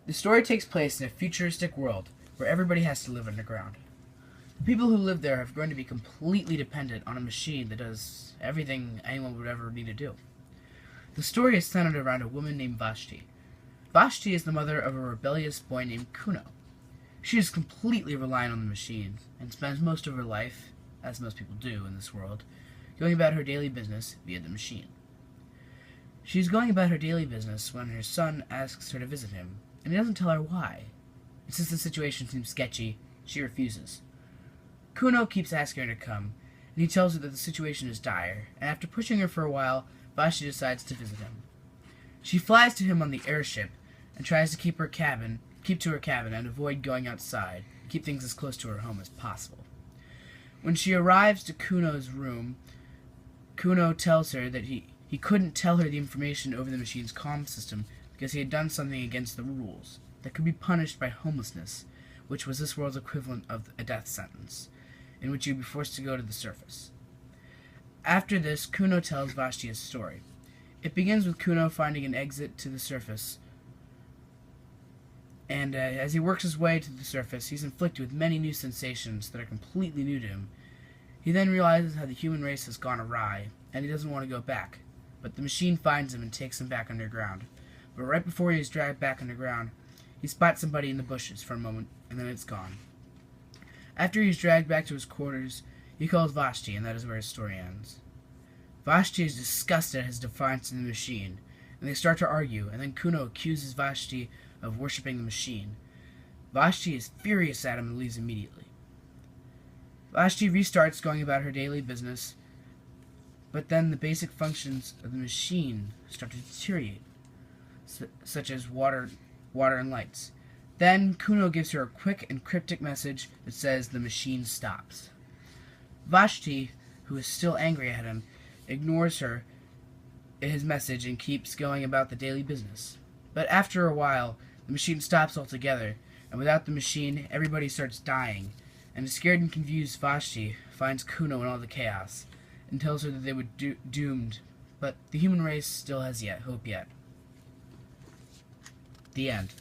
The story takes place in a futuristic world where everybody has to live underground. The people who live there have grown to be completely dependent on a machine that does everything anyone would ever need to do. The story is centered around a woman named Vashti. Vashti is the mother of a rebellious boy named Kuno. She is completely reliant on the machine and spends most of her life, as most people do in this world, going about her daily business via the machine. She is going about her daily business when her son asks her to visit him, and he doesn't tell her why. And since the situation seems sketchy, she refuses. Kuno keeps asking her to come, and he tells her that the situation is dire, and after pushing her for a while, Vashti decides to visit him. She flies to him on the airship and tries to keep to her cabin and avoid going outside, keep things as close to her home as possible. When she arrives to Kuno's room, Kuno tells her that he couldn't tell her the information over the machine's comm system because he had done something against the rules that could be punished by homelessness, which was this world's equivalent of a death sentence, in which you would be forced to go to the surface. After this, Kuno tells Vashti his story. It begins with Kuno finding an exit to the surface, and as he works his way to the surface, he's inflicted with many new sensations that are completely new to him. He then realizes how the human race has gone awry, and he doesn't want to go back, but the machine finds him and takes him back underground. But right before he is dragged back underground, he spots somebody in the bushes for a moment, and then it's gone. After he is dragged back to his quarters, he calls Vashti, and that is where his story ends. Vashti is disgusted at his defiance in the machine, and they start to argue, and then Kuno accuses Vashti of worshipping the machine. Vashti is furious at him and leaves immediately. Vashti restarts going about her daily business, but then the basic functions of the machine start to deteriorate, such as water and lights. Then Kuno gives her a quick and cryptic message that says the machine stops. Vashti, who is still angry at him, ignores his message and keeps going about the daily business. But after a while, the machine stops altogether, and without the machine, everybody starts dying, and the scared and confused Vashti finds Kuno in all the chaos, and tells her that they were doomed, but the human race still has hope yet. The end.